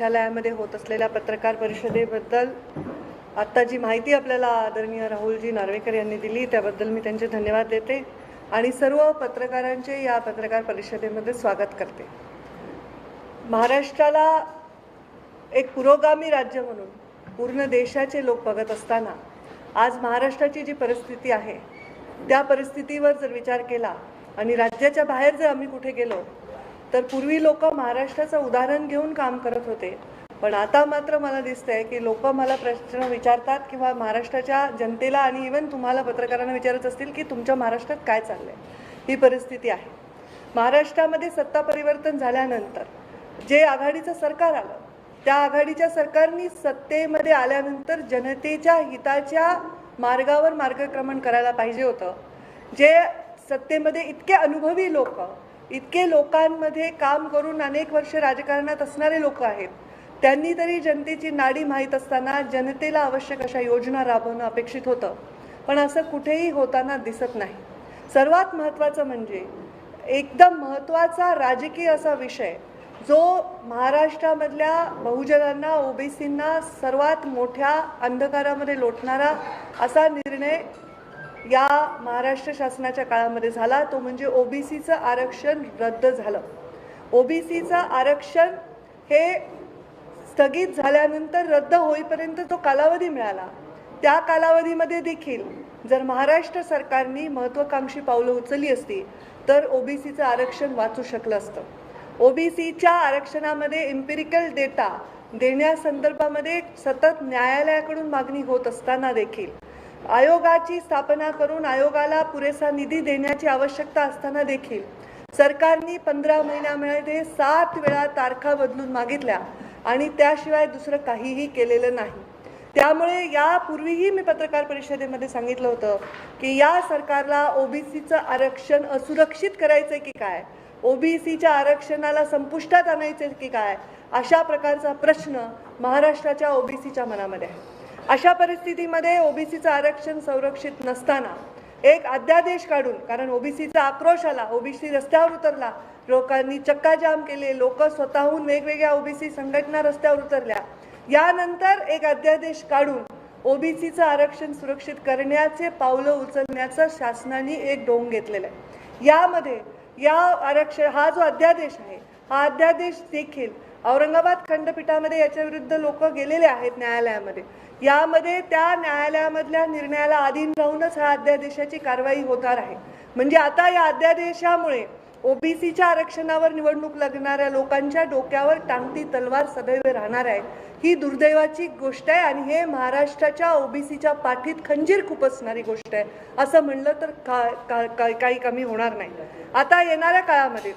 मुख्यालयामध्ये होत असलेल्या पत्रकार परिषदेबद्दल आत्ता जी माहिती आपल्याला आदरणीय राहुलजी नार्वेकर यांनी दिली त्याबद्दल मी त्यांचे धन्यवाद देते आणि सर्व पत्रकारांचे या पत्रकार परिषदेमध्ये स्वागत करते। महाराष्ट्राला एक पुरोगामी राज्य म्हणून पूर्ण देशाचे लोक बघत असताना आज महाराष्ट्राची जी परिस्थिती आहे त्या परिस्थितीवर जर विचार केला आणि राज्याच्या बाहेर जर आम्ही कुठे गेलो तर पूर्वी लोक महाराष्ट्राचं उदाहरण घेऊन काम करत होते, पण आता मात्र मला दिसतंय की लोक मला प्रश्न विचारतात किंवा महाराष्ट्राच्या जनतेला आणि इवन तुम्हाला पत्रकारांना विचारत असतील की तुमच्या महाराष्ट्रात काय चाललंय। ही परिस्थिती आहे। महाराष्ट्रामध्ये सत्ता परिवर्तन झाल्यानंतर जे आघाडीचं सरकार आलं त्या आघाडीच्या सरकारने सत्तेमध्ये आल्यानंतर जनतेच्या हिताच्या मार्गावर मार्गक्रमण करायला पाहिजे होतं। जे सत्तेमध्ये इतके अनुभवी लोक, इतके लोकांमध्ये काम करून अनेक वर्ष राजकारणात असणारे लोक आहेत, त्यांनी तरी जनतेची नाडी माहीत असताना जनतेला आवश्यक अशा योजना राबवणं अपेक्षित होतं, पण असं कुठेही होताना दिसत नाही। सर्वात महत्त्वाचं म्हणजे एकदम महत्त्वाचा राजकीय असा विषय जो महाराष्ट्रामधल्या बहुजनांना ओबीसींना सर्वात मोठ्या अंधकारामध्ये लोटणारा असा निर्णय या महाराष्ट्र शासनाच्या काळामध्ये झाला, तो म्हणजे ओबीसीचं आरक्षण रद्द झालं। ओबीसीचं आरक्षण हे स्थगित झाल्यानंतर रद्द होईपर्यंत जो कालावधी मिळाला त्या कालावधीमध्ये देखील जर महाराष्ट्र सरकारने महत्त्वाकांक्षी पावलं उचलली असती तर ओबीसीचं आरक्षण वाचू शकलं असतं। ओबीसीच्या आरक्षणामध्ये एम्पिरिकल डेटा देण्यासंदर्भामध्ये सतत न्यायालयाकडून मागणी होत असताना देखील आयोगाची स्थापना करून आयोगाला पुरेसा निधी देण्याची आवश्यकता असताना देखील सरकारने 15 महिन्यामध्ये 7 वेळा तारखा बदलून मागितल्या आणि त्याशिवाय दुसरं काहीही केलेलं नाही। त्यामुळे यापूर्वीही मी पत्रकार परिषदेमध्ये सांगितलं होतं की या सरकारला ओबीसीचं आरक्षण असुरक्षित करायचं की काय, ओबीसीच्या आरक्षणाला संपुष्टात आणायचे की काय, अशा प्रकारचा प्रश्न महाराष्ट्राच्या ओबीसीच्या मनामध्ये आहे। अशा परिस्थितीमध्ये ओबीसीचं आरक्षण संरक्षित नसताना एक अध्यादेश काढून, कारण ओबीसीचा आक्रोश आला, ओबीसी रस्त्यावर उतरला, लोकांनी चक्काजाम केले, लोक स्वतःहून वेगवेगळ्या ओबीसी संघटना रस्त्यावर उतरल्या, यानंतर एक अध्यादेश काढून ओबीसीचं आरक्षण सुरक्षित करण्याचे पावलं उचलण्याचं शासनाने एक ढोंग घेतलेलं आहे। यामध्ये हा जो अध्यादेश आहे हा अध्यादेश देखील औरंगाबाद खंडपीठामध्ये याच्या विरुद्ध लोक गेलेले आहेत न्यायालयामध्ये। यामध्ये त्या न्यायालयामधल्या निर्णयाला अधीन राहूनच हा अध्यादेशाची कारवाई होणार आहे। म्हणजे आता या अध्यादेशामुळे ओबीसीच्या आरक्षणावर निवडणूक लढणाऱ्या लोकांच्या डोक्यावर टांगती तलवार सदैव राहणार आहे। ही दुर्दैवाची गोष्ट आहे आणि हे महाराष्ट्राच्या ओबीसीच्या पाठीत खंजीर खुपसणारी गोष्ट आहे असं म्हणलं तर काही कमी होणार नाही। आता येणाऱ्या काळामध्ये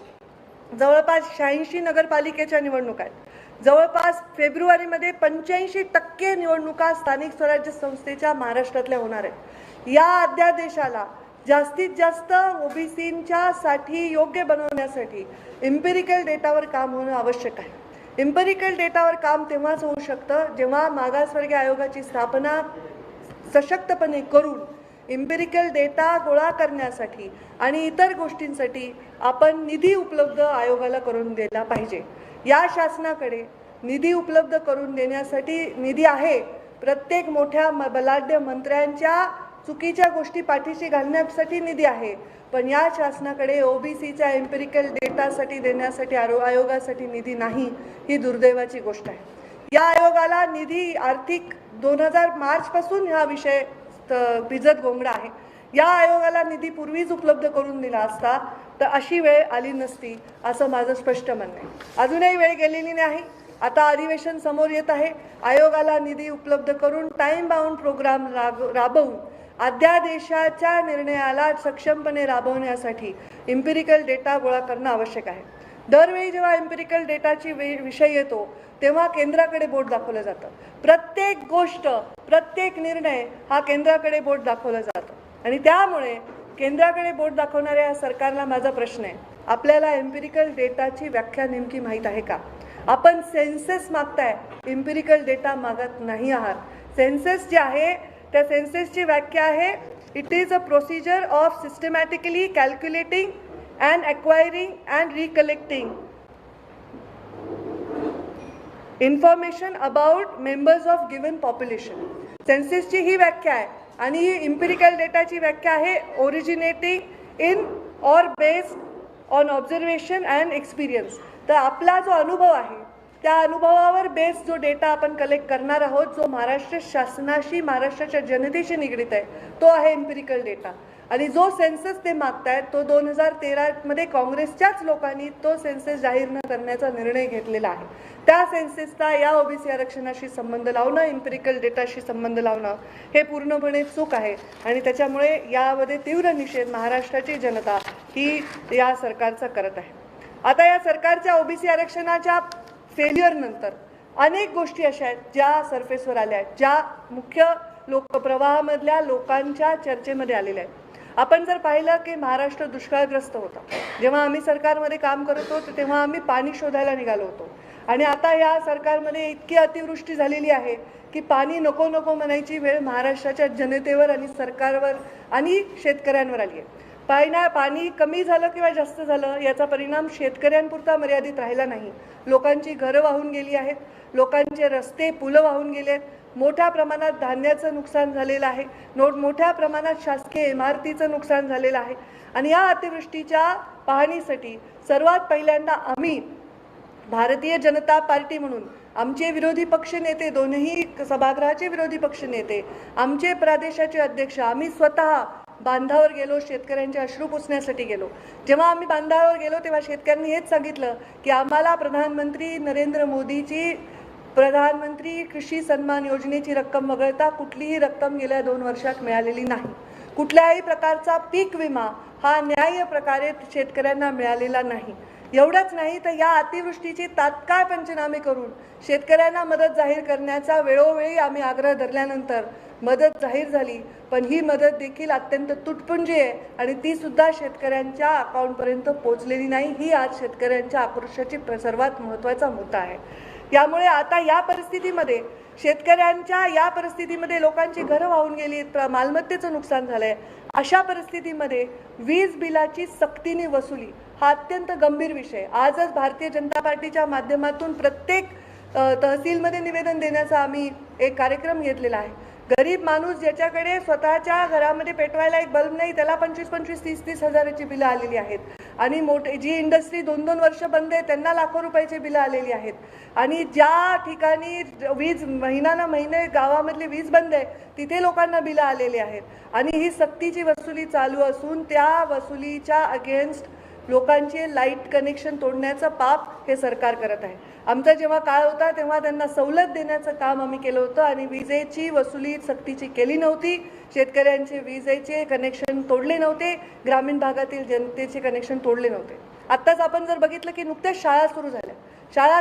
जवळपास 86 नगरपालिकेच्या निवडणुका आहेत। जवळपास फेब्रुवारीमध्ये 85% निवडणुका स्थानिक स्वराज्य संस्थेच्या महाराष्ट्रातल्या होणार आहेत। या अध्यादेशाला जास्तीत जास्त ओबीसींच्या साठी योग्य बनवण्यासाठी एम्पिरिकल डेटावर काम होणं आवश्यक आहे। एम्पिरिकल डेटावर काम तेव्हाच होऊ शकतं जेव्हा मागासवर्गीय आयोगाची स्थापना सशक्तपणे करून एम्पिरिकल डेटा गोळा करण्यासाठी आणि इतर गोष्टींसाठी आपण निधी उपलब्ध आयोगाला करून दिला पाहिजे। या शासनाकडे निधी उपलब्ध करून देण्यासाठी निधी आहे, प्रत्येक मोठ्या बलाढ्य मंत्र्यांच्या चुकीच्या गोष्टी पाठीशी घालण्यासाठी निधी आहे, पण या शासनाकडे ओबीसीच्या एम्पिरिकल डेटासाठी देण्यासाठी आयोगासाठी निधी नाही। ही दुर्दैवाची गोष्ट आहे। या आयोगाला निधी आर्थिक 2000 मार्च पासून हा विषय भिजत गोंगडा आहे। या आयोगाला निधी पूर्वीच उपलब्ध करून दिला असता तर अशी वेळ आली नसती असं माझं स्पष्ट म्हणणं आहे। अजूनही वेळ गेलेली नाही। आता अधिवेशन समोर येत आहे। आयोगाला निधी उपलब्ध करून टाइम बाउंड प्रोग्राम राबवून अध्यादेशाच्या निर्णयाला सक्षमपणे राबवण्यासाठी एम्पिरिकल डेटा गोळा करणं आवश्यक आहे। दरवेळी जेव्हा एम्पिरिकल डेटाची विषय येतो तेव्हा केंद्राकडे बोट दाखवलं जातं। प्रत्येक गोष्ट, प्रत्येक निर्णय हा केंद्राकडे बोट दाखवलं जातं आणि त्यामुळे केंद्राकडे बोट दाखवणाऱ्या या सरकारला माझा प्रश्न आहे, आपल्याला एम्पिरिकल डेटाची व्याख्या नेमकी माहीत आहे का? आपण सेन्सस मागताय, एम्पिरिकल डेटा मागत नाही आहात। सेन्सस जे आहे त्या सेन्ससची व्याख्या आहे, it is a procedure of systematically calculating and acquiring and recollecting information about members of given population. सेन्ससची ही व्याख्या आहे आणि ही इम्पिरिकल डेटाची व्याख्या आहे originating in or based on observation and experience. तर आपला जो अनुभव आहे त्या अनुभवावर बेस जो डेटा आपण कलेक्ट करणार आहोत, जो महाराष्ट्र शासनाशी महाराष्ट्राच्या जनतेशी निगडीत आहे, तो आहे इम्पिरिकल डेटा. आणि जो सेन्सस ते मागतायत तो 2013 काँग्रेसच्याच लोकांनी तो सेन्सस जाहीर न करण्याचा निर्णय घेतलेला आहे. त्या सेन्ससचा या ओबीसी आरक्षणाशी संबंध लावणं, इम्पिरिकल डेटाशी संबंध लावणं हे पूर्णपणे चूक आहे आणि त्याच्यामुळे यामध्ये तीव्र निषेध महाराष्ट्राची जनता ही या सरकारचा करत आहे. आता या सरकारच्या ओबीसी आरक्षणाच्या फेल्युअरनंतर अनेक गोष्टी अशा आहेत ज्या सरफेसवर आल्या आहेत, ज्या मुख्य लोकप्रवाहामधल्या लोकांच्या चर्चेमध्ये आलेल्या आहेत. आपण जर पाहिलं की महाराष्ट्र दुष्काळग्रस्त होता, जेव्हा आम्ही सरकारमध्ये काम करत होतो तेव्हा आम्ही पाणी शोधायला निघालो होतो आणि आता या सरकारमध्ये इतकी अतिवृष्टी झालेली आहे की पाणी नको नको म्हणायची वेळ महाराष्ट्राच्या जनतेवर आणि सरकारवर आणि शेतकऱ्यांवर आली आहे. पाणी कमी झालं किंवा जास्त झालं याचा परिणाम शेतकऱ्यांपुरता मर्यादित राहिला नाही. लोकांची घरं वाहून गेली आहेत, लोकांचे रस्ते पुलं वाहून गेले आहेत, मोठ्या प्रमाणात धान्याचं नुकसान झालेलं आहे, मोठ्या प्रमाणात शासकीय इमारतीचं नुकसान झालेलं आहे. आणि या अतिवृष्टीच्या पाहणीसाठी सर्वात पहिल्यांदा आम्ही भारतीय जनता पार्टी म्हणून आमचे विरोधी पक्ष नेते, दोन्ही सभागृहाचे विरोधी पक्ष नेते, आमचे प्रदेशाचे अध्यक्ष, आम्ही स्वतः बांधावर गेलो, शेतकऱ्यांचे अश्रू पुसण्यासाठी गेलो. जेव्हा आम्ही बांधावर गेलो तेव्हा शेतकऱ्यांनी हेच सांगितलं की आम्हाला प्रधानमंत्री नरेंद्र मोदीची प्रधानमंत्री कृषी सन्मान योजनेची रक्कम वगळता कुठलीही रक्कम गेल्या 2 वर्षात मिळालेली नाही. कुठल्याही प्रकारचा पीक विमा हा न्याय्य प्रकारे शेतकऱ्यांना मिळालेला नाही. एवढंच नाही तर या अतिवृष्टीचे तात्काळ पंचनामे करून शेतकऱ्यांना मदत जाहीर करण्याचा वेळोवेळी आम्ही आग्रह धरल्यानंतर मदत जाहीर झाली, पण ही मदत देखील अत्यंत तुटपुंजी आहे आणि ती सुद्धा शेतकऱ्यांच्या अकाउंटपर्यंत पोहोचलेली नाही. ही आज शेतकऱ्यांच्या आक्रोशाची सर्वात महत्त्वाचा मुद्दा आहे. यामुळे आता या परिस्थितीमध्ये शेतकऱ्यांच्या या परिस्थितीमध्ये लोकांची घरं वाहून गेली, मालमत्तेचं नुकसान झालंय. अशा परिस्थितीमध्ये वीज बिलाची सक्तीने वसुली हा अत्यंत गंभीर विषय. आजच भारतीय जनता पार्टीच्या माध्यमातून प्रत्येक तहसीलमध्ये निवेदन देण्याचा आम्ही एक कार्यक्रम घेतलेला आहे. गरीब माणूस ज्याच्याकडे स्वतःच्या घरामध्ये पेटवायला एक बल्ब नाही त्याला 25-25, 30-30 हजाराची बिलं आलेली आहेत आणि मोठे जी इंडस्ट्री 2-2 वर्ष बंद आहे त्यांना लाखो रुपयाची बिलं आलेली आहेत आणि ज्या ठिकाणी वीज महिने गावामधली वीज बंद आहे तिथे लोकांना बिलं आलेली आहेत आणि ही सक्तीची वसुली चालू असून त्या वसुलीच्या अगेन्स्ट लोकांचे लाईट कनेक्शन तोडण्याचं पाप हे सरकार करत आहे. आमचा जेव्हा काळ होता तेव्हा त्यांना सवलत देण्याचं काम आम्ही केलं होतं आणि विजेची वसुली सक्तीची केली नव्हती. शेतकऱ्यांचे विजेचे कनेक्शन तोडले नव्हते, ग्रामीण भागातील जनतेचे कनेक्शन तोडले नव्हते. आत्ताच आपण जर बघितलं की नुकत्याच शाळा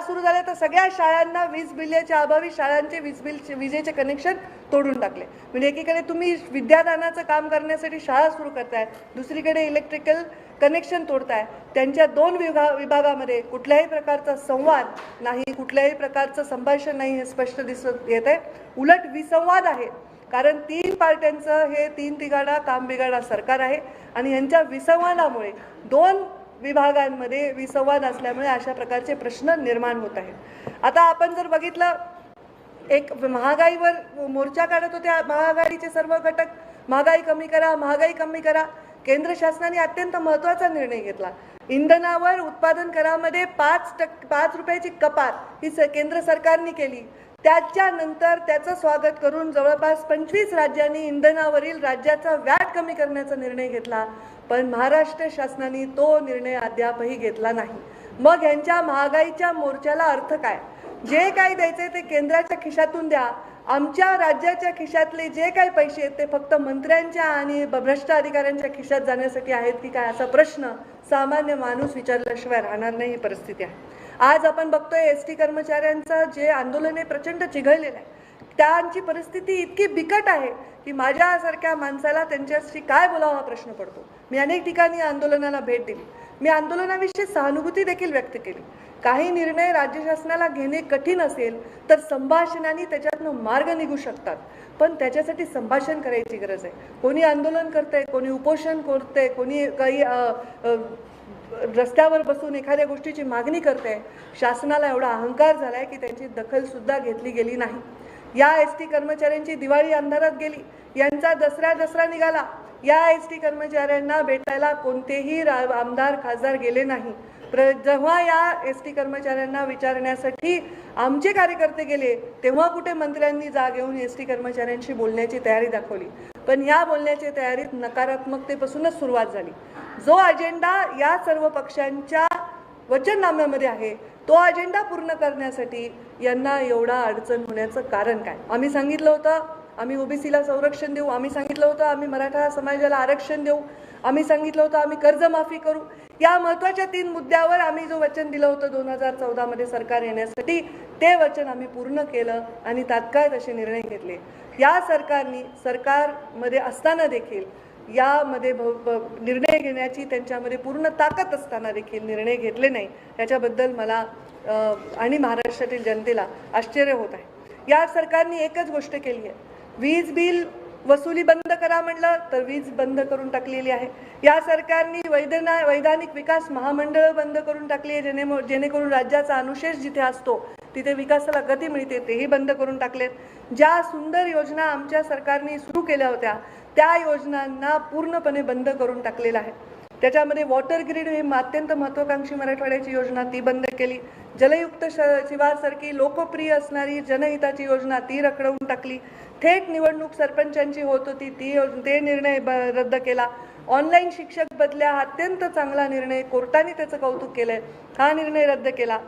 सुरू झाल्या तर सगळ्या शाळांना वीज बिलाच्या अभावी शाळांचे विजेचे कनेक्शन तोडून टाकले. म्हणजे एकीकडे तुम्ही विद्यादानाचं काम करण्यासाठी शाळा सुरू करताय, दुसरीकडे इलेक्ट्रिकल कनेक्शन तोडताय. त्यांच्या 2 विभागामध्ये कुठल्याही प्रकारचा संवाद नाही, कुठल्याही प्रकारचं संभाषण नाही हे स्पष्ट दिसत येत आहे. उलट विसंवाद आहे, कारण 3 पार्ट्यांचं हे 3 तिघाडा काम बिघाडा सरकार आहे आणि यांच्या विसंवादामुळे 2 विभागांमध्ये विसंवाद असल्यामुळे अशा प्रकारचे प्रश्न निर्माण होत आहेत. आता आपण जर बघितलं एक महागाईवर मोर्चा काढत होते महाआघाडीचे सर्व घटक, महागाई कमी करा. केंद्र शासनाने अत्यंत महत्त्वाचा निर्णय घेतला. इंधनावर उत्पादन करामध्ये 5 रुपयाची कपात ही केंद्र सरकारने केली. त्याच्यानंतर त्याचं स्वागत करून जवळपास 25 राज्यांनी इंधनावरील राज्याचा व्हॅट कमी करण्याचा निर्णय घेतला, पण महाराष्ट्र शासनाने तो निर्णय अद्यापही घेतला नाही. मग यांच्या महागाईच्या मोर्चाला अर्थ काय? जे काही द्यायचे ते केंद्राच्या खिशातून द्या, आमच्या राज्याच्या खिशातले जे काही पैसे आहेत ते फक्त मंत्र्यांच्या आणि भ्रष्ट अधिकाऱ्यांच्या खिशात जाण्यासाठी आहेत की काय, असा प्रश्न सामान्य माणूस विचारल्याशिवाय राहणार नाही. ही परिस्थिती आहे. आज आपण बघतोय एसटी कर्मचाऱ्यांचं जे आंदोलन आहे प्रचंड चिघळलेलं आहे. त्यांची परिस्थिती इतकी बिकट आहे की माझ्यासारख्या माणसाला त्यांच्याशी काय बोलावा हा प्रश्न पडतो. मी अनेक ठिकाणी आंदोलनाला भेट दिली, मी आंदोलनाविषयी सहानुभूती देखील व्यक्त केली. काही निर्णय राज्य शासनाला घेणे कठीण असेल तर संभाषणाने त्याच्यातून मार्ग निघू शकतात, पण त्याच्यासाठी संभाषण करायची गरज आहे. कोणी आंदोलन करतंय, कोणी उपोषण करतंय, कोणी काही रस्त्यावर बसून एखाद्या गोष्टीची मागणी करते, शासनाला एवढा अहंकार झाला आहे की त्यांची दखलसुद्धा घेतली गेली नाही. या एस टी कर्मचाऱ्यांची दिवाळी अंधारात गेली, यांचा दसरा निघाला. या एस टी कर्मचाऱ्यांना भेटायला कोणतेही आमदार खासदार गेले नाही. जेव्हा या एस टी कर्मचाऱ्यांना विचारण्यासाठी आमचे कार्यकर्ते गेले, तेव्हा कुठे मंत्र्यांनी जाग घेऊन एस टी कर्मचाऱ्यांशी बोलण्याची तयारी दाखवली. पण या बोलण्याच्या तयारीत नकारात्मकतेपासूनच सुरुवात झाली. जो अजेंडा या सर्व पक्षांच्या वचननाम्यामध्ये आहे, तो अजेंडा पूर्ण करण्यासाठी यांना एवढा अडचण होण्याचं कारण काय? आम्ही सांगितलं होतं आम्ही ओबीसीला संरक्षण देऊ, आम्ही सांगितलं होतं आम्ही मराठा समाजाला आरक्षण देऊ, आम्ही सांगितलं होतं आम्ही कर्जमाफी करू. या महत्त्वाच्या 3 मुद्द्यावर आम्ही जो वचन दिलं होतं 2014 मध्ये सरकार येण्यासाठी, ते वचन आम्ही पूर्ण केलं आणि तात्काळ तसे निर्णय घेतले. या सरकारमध्ये असताना देखील यामध्ये निर्णय घेण्याची त्यांच्यामध्ये पूर्ण ताकद असताना देखील निर्णय घेतले नाही. याच्याबद्दल मला आणि महाराष्ट्रातील जनतेला आश्चर्य होत आहे. या सरकारने एकच गोष्ट केली आहे, वीज बिल वसुली बंद करा म्हणलं तर वीज बंद करून टाकलेली आहे. या सरकारने वैधानिक विकास महामंडळ बंद करून टाकली आहे, जेणेकरून राज्याचा अनुशेष जिथे असतो तिथे विकासाला गती मिळते, तेही बंद करून टाकलेत. ज्या सुंदर योजना आमच्या सरकारने सुरू केल्या होत्या त्या योजनांना पूर्णपणे बंद करून टाकलेलं आहे. त्याच्यामध्ये वॉटर ग्रीड ही अत्यंत महत्त्वाकांक्षी मराठवाड्याची योजना ती बंद केली. जलयुक्त शिवारसारखी लोकप्रिय असणारी जनहिताची योजना ती रखडवून टाकली. थेट निवडणूक सरपंचांची होत होती ते निर्णय रद्द केला. ऑनलाईन शिक्षक बदल्या हा अत्यंत चांगला निर्णय, कोर्टाने त्याचं कौतुक केलंय, हा निर्णय रद्द केला.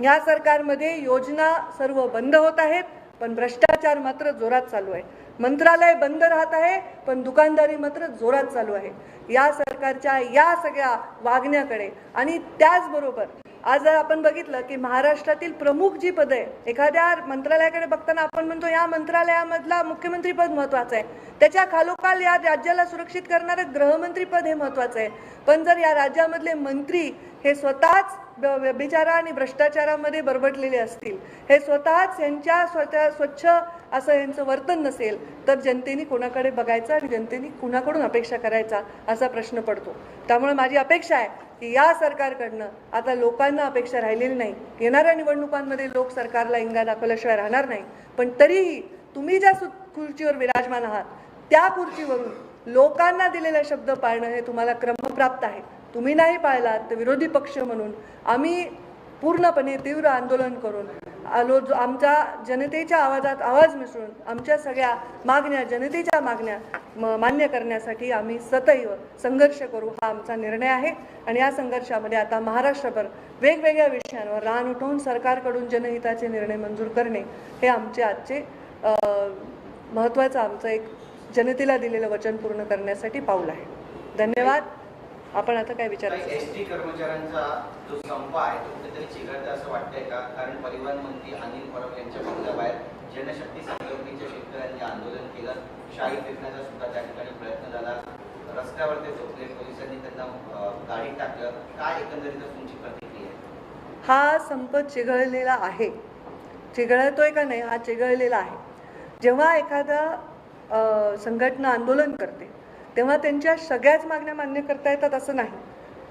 या सरकारमध्ये योजना सर्व बंद होत आहेत, पण भ्रष्टाचार मात्र जोरात चालू आहे. मंत्रालय बंद राहत आहे, पण दुकानदारी मात्र जोरात चालू आहे. या सरकारच्या या सगळ्या वागण्याकडे आणि त्याचबरोबर आज जर आपण बघितलं की महाराष्ट्रातील प्रमुख जी पदं आहे, एखाद्या मंत्रालयाकडे बघताना आपण म्हणतो या मंत्रालयामधला मुख्यमंत्री पद महत्त्वाचं आहे, त्याच्या खालोखाल या राज्याला सुरक्षित करणारं गृहमंत्री पद हे महत्त्वाचं आहे. पण जर या राज्यामधले मंत्री हे स्वतःच व्यभिचार आणि भ्रष्टाचारामध्ये बरबटलेले असतील, हे स्वतःच स्वच्छ असं यांचं वर्तन नसेल, तर जनतेने कोणाकडे बघायचं आणि जनतेने कुणाकडून अपेक्षा करायचा असा प्रश्न पडतो. त्यामुळे माझी अपेक्षा आहे की या सरकारकडनं आता लोकांना अपेक्षा राहिलेली नाही. येणाऱ्या निवडणुकांमध्ये लोक सरकारला इंगा दाखवल्याशिवाय राहणार नाही. पण तरीही तुम्ही ज्या खुर्चीवर विराजमान आहात त्या खुर्चीवरून लोकांना दिलेला शब्द पाळणं हे तुम्हाला क्रमप्राप्त आहे. तुम्ही नाही पाळलात तर विरोधी पक्ष म्हणून आम्ही पूर्णपणे तीव्र आंदोलन करून आमच्या जनतेच्या आवाजात आवाज मिसळून आमच्या सगळ्या मागण्या, जनतेच्या मागण्या मान्य करण्यासाठी आम्ही सदैव संघर्ष करू, हा आमचा निर्णय आहे. आणि या संघर्षामध्ये आता महाराष्ट्रभर वेगवेगळ्या विषयांवर रान उठवून सरकारकडून जनहिताचे निर्णय मंजूर करणे हे आमचे आजचे महत्त्वाचं आमचं एक जनतेला दिलेलं वचन पूर्ण करण्यासाठी पाऊल आहे. धन्यवाद. आपण आता काय विचारायचं? एसटी कर्मचाऱ्यांचा जो संप आहे तो कुठेतरी चिघळतं असं वाटतंय का? कारण परिवहन मंत्री अनिल परब यांच्या बंगल्याबाहेर जनशक्ती संघटनेच्या शेतकऱ्यांनी आंदोलन केलं, शाही फेकण्याचा सुद्धा त्या ठिकाणी प्रयत्न झाला, रस्त्यावर ते झोपले, पोलिसांनी त्यांना गाडीत टाकलं. काय एकंदरीत तुमची प्रतिक्रिया आहे? हा संप चिघळलेला आहे. चिघळतोय का नाही? हा चिघळलेला आहे. जेव्हा एखादा संघटना आंदोलन करते तेव्हा त्यांच्या सगळ्याच मागण्या मान्य करता येतात असं नाही,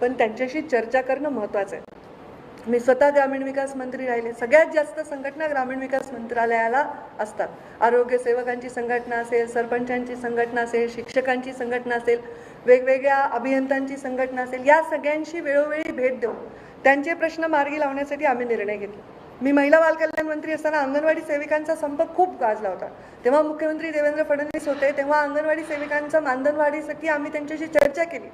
पण त्यांच्याशी चर्चा करणं महत्त्वाचं आहे. मी स्वतः ग्रामीण विकास मंत्री राहिले. सगळ्यात जास्त संघटना ग्रामीण विकास मंत्रालयाला असतात. आरोग्य सेवकांची संघटना असेल, सरपंचांची संघटना असेल, शिक्षकांची संघटना असेल, वेगवेगळ्या अभियंत्यांची संघटना असेल, या सगळ्यांशी वेळोवेळी भेट देऊन त्यांचे प्रश्न मार्गी लावण्यासाठी आम्ही निर्णय घेतले. मी महिला बालकल्याण मंत्री असताना अंगणवाडी सेविकांचा संप खूप गाजला होता. तेव्हा मुख्यमंत्री देवेंद्र फडणवीस होते. तेव्हा अंगणवाडी सेविकांचा मानधन वाढीसाठी आम्ही त्यांच्याशी चर्चा केली.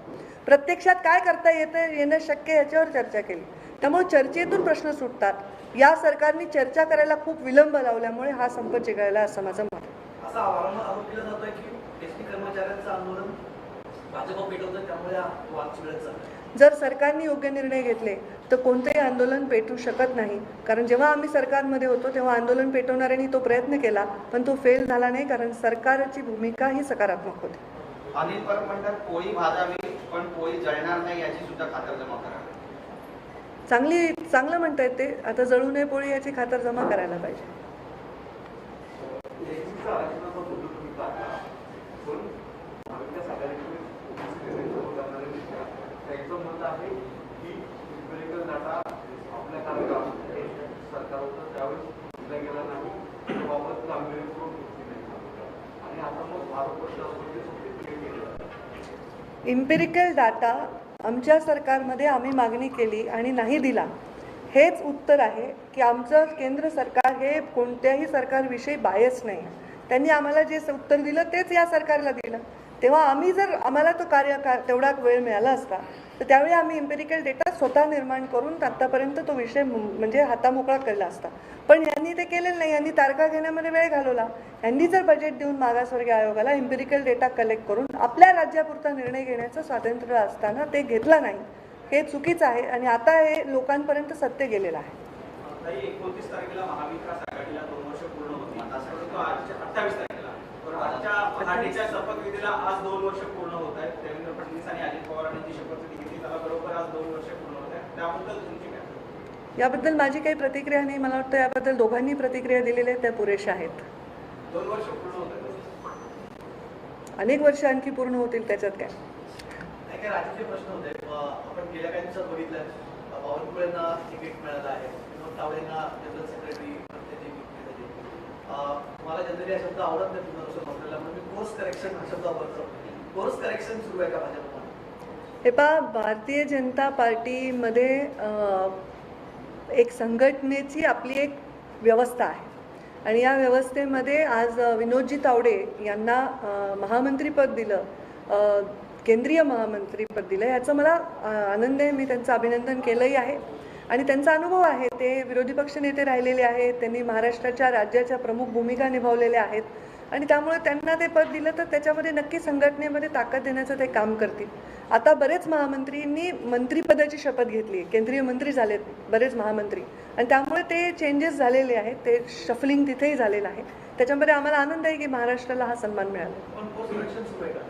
प्रत्यक्षात काय करता येणं शक्य याच्यावर चर्चा केली. त्यामुळे चर्चेतून प्रश्न सुटतात. या सरकारने चर्चा करायला खूप विलंब लावल्यामुळे हा संप चिघळला असं माझं मत आहे. असा आरोप केला जातोय की एसटी कर्मचाऱ्यांचं आंदोलन भाजप पेटवतं, त्यामुळे वाद चिघळत चालला. जर सरकारने योग्य निर्णय घेतले तर कोणतेही आंदोलन पेटू शकत नाही. कारण जेव्हा आम्ही सरकारमध्ये होतो तेव्हा आंदोलन पेटवणाऱ्यांनी तो प्रयत्न केला, पण तो फेल झाला नाही, कारण सरकारची भूमिका ही सकारात्मक होती. अनिल परब म्हणतात पोळी भाजावी पण पोळी जळणार नाही याची सुद्धा खातरजमा करावी. चांगलं म्हणतायत ते. आता जळू नये पोळी याची खातरजमा करायला पाहिजे. आहे इम्पेरिकल डाटा आमच्या सरकारमध्ये आम्ही मागणी केली आणि नाही दिला, हेच उत्तर आहे की आमचं केंद्र सरकार हे कोणत्याही सरकारविषयी बायस नाही. त्यांनी आम्हाला जे उत्तर दिलं तेच या सरकारला दिलं. तेव्हा आम्ही जर आम्हाला तो तेवढा वेळ मिळाला असता तर त्यावेळी आम्ही इम्पेरिकल डेटा स्वतः निर्माण करून आत्तापर्यंत तो विषय म्हणजे हातामोकळा केला असता. पण यांनी ते केलेलं नाही. यांनी तारखा घेण्यामध्ये वेळ घालवला. यांनी जर बजेट देऊन मागासवर्गीय आयोगाला इम्पेरिकल डेटा कलेक्ट करून आपल्या राज्यापुरता निर्णय घेण्याचं स्वातंत्र्य असताना ते घेतलं नाही, हे चुकीचं आहे आणि आता हे लोकांपर्यंत सत्य गेलेलं आहे. 29 तारखेला महाविकास आघाडीला 2 वर्ष पूर्ण होती. परंतु आजच्या 28 तारखेला आजच्या पहाटेच्या शपथविधीला आज 2 वर्ष पूर्ण होत आहेत. देवेंद्र फडणवीस आणि अजित पवार यांनी शपथविधी घेतली, त्याला बरोबर आज 2 वर्ष पूर्ण होत आहेत. त्याबद्दल तुमची काय? याबद्दल माझी काही प्रतिक्रिया नाही. मला वाटतं याबद्दल दोघांनी प्रतिक्रिया दिलेल्या आहेत, त्या पुरेशा आहेत. 2 वर्ष पूर्ण होत आहेत. अनेक वर्ष आणखी पूर्ण होतील, त्याच्यात काय. नाही काय राजकीय प्रश्न होते. आपण गेल्या काही दिवसात बघितलं बावनकुळेंना तिकीट मिळालं आहे, विनोद तावडेंना जनरल सेक्रेटरी त्याची नियुक्ती झाली. मला जनरली हा शब्द आवडत नाही तुझं असं म्हटलेला, म्हणजे कोर्स करेक्शन हा शब्द वापरतो. कोर्स करेक्शन सुरू आहे का भाजपमध्ये? हे पहा, भारतीय जनता पार्टीमध्ये एक संघटनेची आपली एक व्यवस्था आहे आणि या व्यवस्थेमध्ये आज विनोदजी तावडे यांना महामंत्रीपद दिलं, केंद्रीय महामंत्रीपद दिलं, याचं मला आनंद आहे. मी त्यांचं अभिनंदन केलंही आहे आणि त्यांचा अनुभव आहे. ते विरोधी पक्षनेते राहिलेले आहेत, त्यांनी महाराष्ट्राच्या राज्याच्या प्रमुख भूमिका निभावलेल्या आहेत आणि त्यामुळे त्यांना ते पद दिलं तर त्याच्यामध्ये नक्की संघटनेमध्ये ताकद देण्याचं ते काम करतील. आता बरेच महामंत्रींनी मंत्रिपदाची शपथ घेतली, केंद्रीय मंत्री झालेत बरेच महामंत्री आणि त्यामुळे ते चेंजेस झालेले आहेत, ते शफलिंग तिथेही झालेलं आहे. त्याच्यामध्ये आम्हाला आनंद आहे की महाराष्ट्राला हा सन्मान मिळाला. पण कोर्स करेक्शन सुरू आहे का?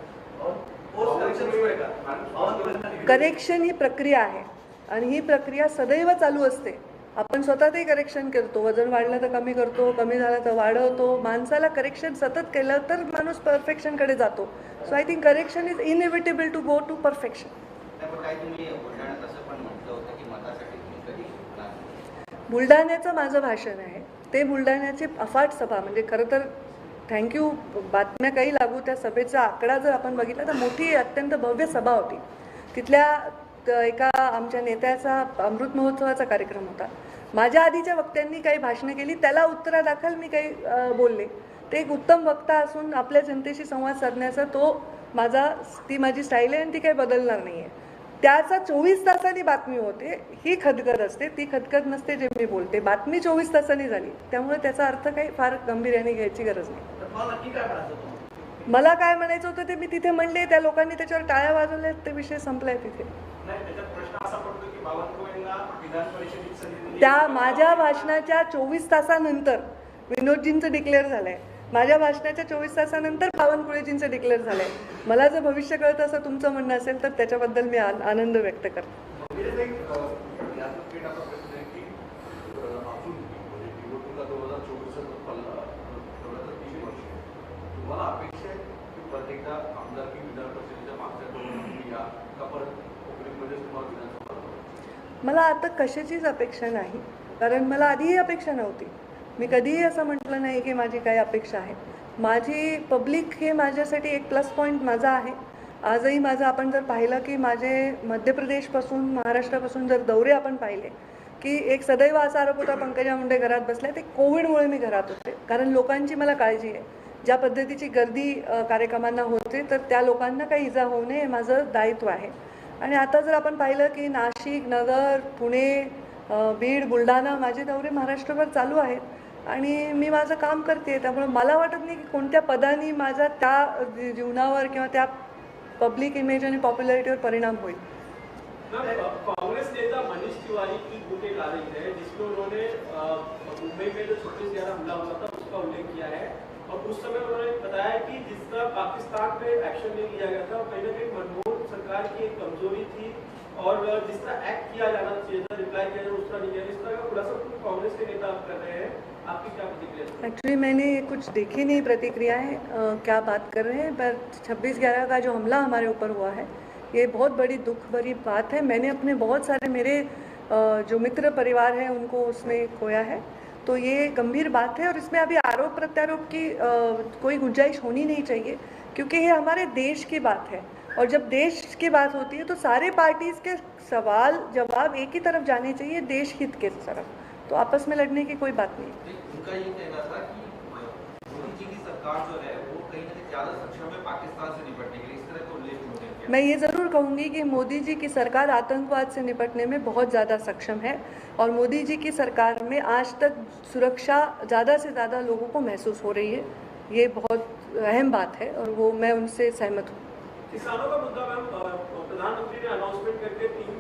कोर्स करेक्शन सुरू आहे का? करेक्शन ही प्रक्रिया आहे आणि ही प्रक्रिया सदैव चालू असते. आपण स्वतः ते करेक्शन करतो, वजन वाढलं तर कमी करतो, कमी झालं तर वाढवतो. माणसाला करेक्शन सतत केलं तर माणूस परफेक्शनकडे जातो. So I think correction is inevitable to go to perfection. पण काही तुम्ही बुलढाण्यात असं पण म्हटलं होतं की मतासाठी तुम्ही कधी होणार? बुलढाण्याचं माझं भाषण आहे ते बुलढाण्याची अफाट सभा, म्हणजे खरं तर थँक्यू, बातम्या काही लागू, त्या सभेचा आकडा जर आपण बघितला तर मोठी अत्यंत भव्य सभा होती. तिथल्या एका आमच्या नेत्याचा अमृत महोत्सवाचा कार्यक्रम होता. माझ्या आधीच्या वक्त्यांनी काही भाषणं केली, त्याला उत्तरादाखल मी काही बोलले. ते एक उत्तम वक्ता असून आपल्या जनतेशी संवाद साधण्याचा ती माझी स्टाईल आहे आणि ती काही बदलणार नाही आहे. त्याचा 24 तासांनी बातमी होते, ही खदखद असते, ती खदखद नसते जे मी बोलते. बातमी 24 तासांनी झाली, त्यामुळे त्याचा अर्थ काही फार गंभीर्याने घ्यायची गरज नाही. मला काय म्हणायचं होतं ते मी तिथे म्हणले, त्या लोकांनी त्याच्यावर टाळ्या वाजवल्या, ते विषय संपलाय तिथे. त्या माझ्या भाषणाच्या 24 तासानंतर विनोदजींचं डिक्लेअर झालंय. माझ्या भाषणाच्या 24 तासानंतर बावनकुळेजींचं डिक्लेअर झालंय. मला जर भविष्य कळतं असं तुमचं म्हणणं असेल तर त्याच्याबद्दल मी आनंद व्यक्त करते. मला आता कशाचीच अपेक्षा नाही, कारण मला आधीही अपेक्षा नव्हती. मी कधीही असं म्हटलं नाही की माझी काही अपेक्षा आहे. माझी पब्लिक हे माझ्यासाठी एक प्लस पॉईंट माझा आहे. आजही माझं आपण जर पाहिलं की माझे मध्य प्रदेशपासून महाराष्ट्रापासून जर दौरे आपण पाहिले की एक सदैव असा आरोप होता पंकजा मुंडे घरात बसल्या, ते कोविडमुळे मी घरात होते, कारण लोकांची मला काळजी आहे. ज्या पद्धतीची गर्दी कार्यक्रमांना होते तर त्या लोकांना काही इजा होऊ नये हे माझं दायित्व आहे. आणि आता जर आपण पाहिलं की नाशिक, नगर, पुणे, बीड, बुलढाणा माझे दौरे महाराष्ट्रभर चालू आहेत आणि मी माझं काम करते. त्यामुळे मला वाटत नाही की कोणत्या पदाने माझा त्या जीवनावर किंवा त्या पब्लिक इमेज आणि पॉप्युलरिटीवर परिणाम होईल. कांग्रेस नेता मनीष तिवारी की बुक एक आ रही है जिसमें उन्होंने मुंबई में जो 26/11 हमला हुआ था उसका उल्लेख किया है और उस समय उन्होंने बताया कि जिस तरह पाकिस्तान पे एक्शन नहीं लिया गया था कहीं ना कहीं मनमोहन सरकार की एक कमजोरी थी और जिस तरह एक्ट किया जाना चाहिए था, रिप्लाई किया जाना उस तरह नहीं किया. इस तरह का खुलासा कांग्रेस के नेता कर रहे हैं, आपकी क्या प्रतिक्रिया? एक्चुअली मैंने कुछ देखी नहीं प्रतिक्रियाएं, क्या बात कर रहे हैं. पर 26/11 का जो हमला हमारे ऊपर हुआ है ये बहुत बड़ी दुख भरी बात है. मैंने अपने बहुत सारे मेरे जो मित्र परिवार हैं उनको उसमें खोया है, तो ये गंभीर बात है और इसमें अभी आरोप प्रत्यारोप की कोई गुंजाइश होनी नहीं चाहिए, क्योंकि ये हमारे देश की बात है और जब देश की बात होती है तो सारे पार्टीज के सवाल जवाब एक ही तरफ जाने चाहिए, देश हित के तरफ, तो आपस में लड़ने की कोई बात नहीं। उनका ये कहना था कि मोदी जी की सरकार जो है वो कहीं ना कहीं ज्यादा सक्षम है पाकिस्तान से निपटने के लिए, इस तरह का उल्लेख उन्होंने किया। मैं ये ज़रूर कहूँगी कि मोदी जी की सरकार आतंकवाद से निपटने में बहुत ज़्यादा सक्षम है, और मोदी जी की सरकार में आज तक सुरक्षा ज़्यादा से ज़्यादा लोगों को महसूस हो रही है। ये बहुत अहम बात है और वो मैं उनसे सहमत हूँ। किसानों का मुद्दा मैम, प्रधानमंत्री ने अनाउंसमेंट करके 3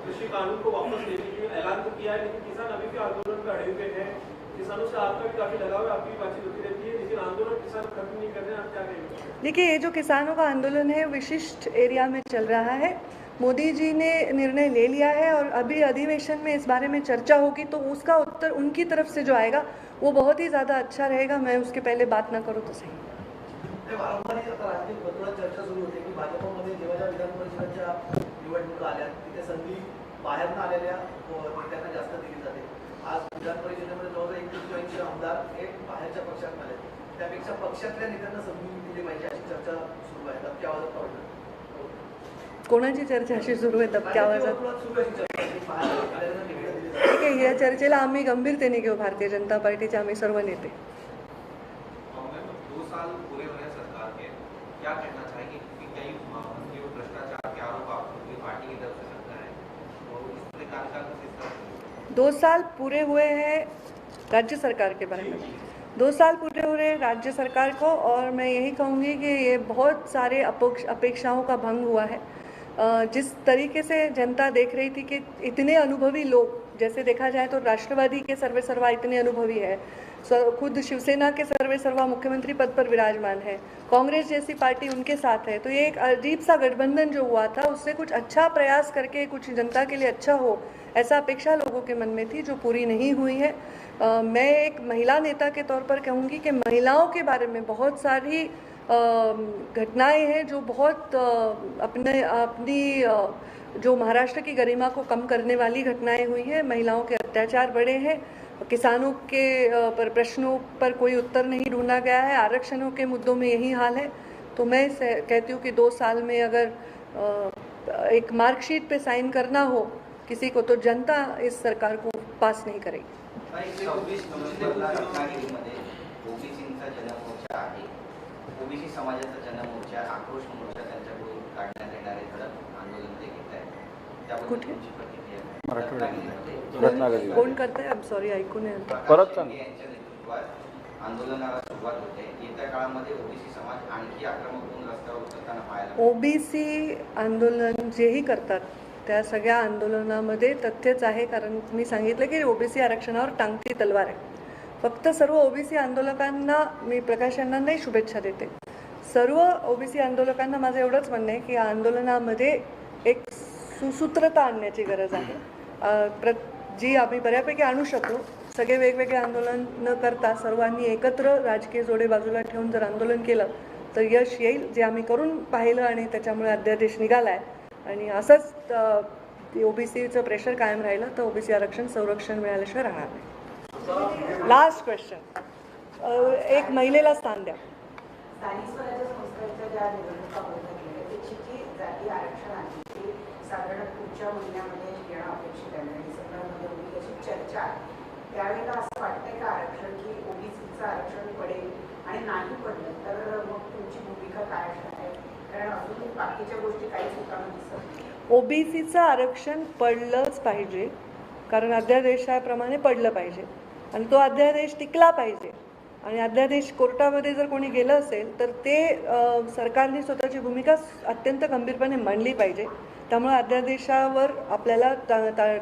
कृषि कानून को वापस लेने के लिए ऐलान तो किया है, लेकिन किसान अभी भी आंदोलन में अड़े हुए हैं। किसानों से आपका भी काफी लगाव है, आपकी बातचीत होती रहती है, लेकिन आंदोलन किसान खत्म नहीं कर रहे हैं, आप क्या कहेंगे? देखिए, ये जो किसानों का आंदोलन है विशिष्ट एरिया में चल रहा है। मोदी जी ने निर्णय ले लिया है और अभी अधिवेशन में इस बारे में चर्चा होगी, तो उसका उत्तर उनकी तरफ से जो आएगा वो बहुत ही ज़्यादा अच्छा रहेगा। मैं उसके पहले बात ना करूँ तो सही। ते वारंवार आता राजकीय वर्तुळात चर्चा सुरू होते की भाजपमध्ये जेव्हा ज्या विधान परिषदेच्या निवडणुका आल्या तिथे संधी बाहेरनं आलेल्या नेत्यांना जास्त दिली जाते। आज विधान परिषदेमध्ये जवळजवळ 21-22 आमदार हे बाहेरच्या पक्षात आले, त्यापेक्षा पक्षातल्या नेत्यांना संधी दिली पाहिजे अशी चर्चा सुरू आहे। दबक्या आवाजात पावलं कोणाची चर्चा अशी सुरू आहे दबक्या आवाजात? सुरू आहे चर्चा की बाहेर आलेल्यांना तिकीट दिली जाते। ठीक आहे, या चर्चेला आम्ही गंभीरतेने घेऊ, भारतीय जनता पार्टीचे आम्ही सर्व नेते। 2 साल पूरे हुए सरकार के, क्या कहना चाहेंगे कि कई जो भ्रष्टाचार के आरोप आपकी पार्टी की तरफ से लगता है, और इस पूरे कार्यकाल में किस तरह 2 साल पूरे हुए हैं राज्य सरकार के बारे में, 2 साल पूरे हो रहे राज्य सरकार को, और मैं यही कहूँगी कि ये बहुत सारे अपेक्षाओं का भंग हुआ है। जिस तरीके से जनता देख रही थी कि इतने अनुभवी लोग, जैसे देखा जाए तो राष्ट्रवादी के सर्वे सर्वा इतने अनुभवी है, खुद शिवसेना के सर्वे सर्वा मुख्यमंत्री पद पर विराजमान है, कांग्रेस जैसी पार्टी उनके साथ है, तो ये एक अजीब सा गठबंधन जो हुआ था उससे कुछ अच्छा प्रयास करके कुछ जनता के लिए अच्छा हो, ऐसा अपेक्षा लोगों के मन में थी जो पूरी नहीं हुई है। मैं एक महिला नेता के तौर पर कहूँगी कि महिलाओं के बारे में बहुत सारी घटनाएं हैं जो बहुत अपनी जो महाराष्ट्र की गरिमा को कम करने वाली घटनाएं हुई हैं। महिलाओं के अत्याचार बढ़े हैं, किसानों के प्रश्नों पर कोई उत्तर नहीं ढूंढा गया है, आरक्षणों के मुद्दों में यही हाल है। तो मैं कहती हूँ कि 2 साल में अगर एक मार्कशीट पे साइन करना हो किसी को, तो जनता इस सरकार को पास नहीं करेगी। 26 नोव्हेंबरला रत्नागिरीमध्ये ओबीसींचा जनमोर्चा आहे, ओबीसी समाजाचा जनमोर्चा, आक्रोश मोर्चा त्यांच्याकडून काढण्यात येणार आहे, धडक आंदोलन ते घेत आहे, त्याबद्दल कुठे? तुमची प्रतिक्रिया? रत्नागिरीमध्ये रत्नागिरी कोण करते? आय एम सॉरी, ऐकू नाही आलं। परत सांग. यांच्या नेतृत्वात आंदोलनाला सुरुवात होते। येत्या काळामध्ये ओबीसी समाज आणखी आक्रमक होऊन रस्त्यावर उतरताना पाहायला मिळेल। ओबीसी आंदोलन जेही करतात त्या सगळ्या आंदोलनामध्ये तथ्यच आहे, कारण मी सांगितलं की ओबीसी आरक्षणावर टांगती तलवार आहे। फक्त सर्व ओबीसी आंदोलकांना मी प्रकाश अण्णांनाही शुभेच्छा देते। सर्व ओबीसी आंदोलकांना माझं एवढंच म्हणणं आहे की या आंदोलनामध्ये एक सुसूत्रता आणण्याची गरज आहे, जी आम्ही बऱ्यापैकी आणू शकू। सगळे वेगवेगळे आंदोलन न करता सर्वांनी एकत्र राजकीय जोडे बाजूला ठेवून जर आंदोलन केलं तर यश येईल, जे आम्ही करून पाहिलं आणि त्याच्यामुळे अध्यादेश निघाला आहे। आणि असंच ओबीसीचं प्रेशर कायम राहिलं तर ओबीसी आरक्षण संरक्षण मिळाल्याशिवाय राहणार नाही। लास्ट क्वेश्चन, एक महिलेला स्थान द्या। स्थानिक स्वराज्य संस्थांच्या ज्या निवडणुका होत आहेत त्याची जी जाती आरक्षण आहे ते साधारण पुढच्या महिन्यामध्ये येणं अपेक्षित आहे, डिसेंबरमध्ये होईल अशी चर्चा आहे। त्यावेळेला असं वाटतंय का आरक्षण की ओबीसीचं आरक्षण पडेल, आणि नाही पडलं तर मग तुमची भूमिका काय असणार आहे? कारण अजून बाकीच्या गोष्टी काहीच होताना दिसत नाही। ओबीसीचं आरक्षण पडलंच पाहिजे, कारण अध्यादेशाप्रमाणे पडलं पाहिजे आणि तो अध्यादेश टिकला पाहिजे। आणि अध्यादेश कोर्टामध्ये जर कोणी गेलं असेल तर ते सरकारने स्वतःची भूमिका अत्यंत गंभीरपणे मांडली पाहिजे। त्यामुळे अध्यादेशावर आपल्याला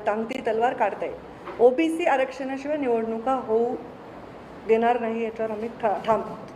टांगती तलवार काढता येईल। ओबीसी आरक्षणाशिवाय निवडणुका होऊ देणार नाही याच्यावर आम्ही ठाम आहोत।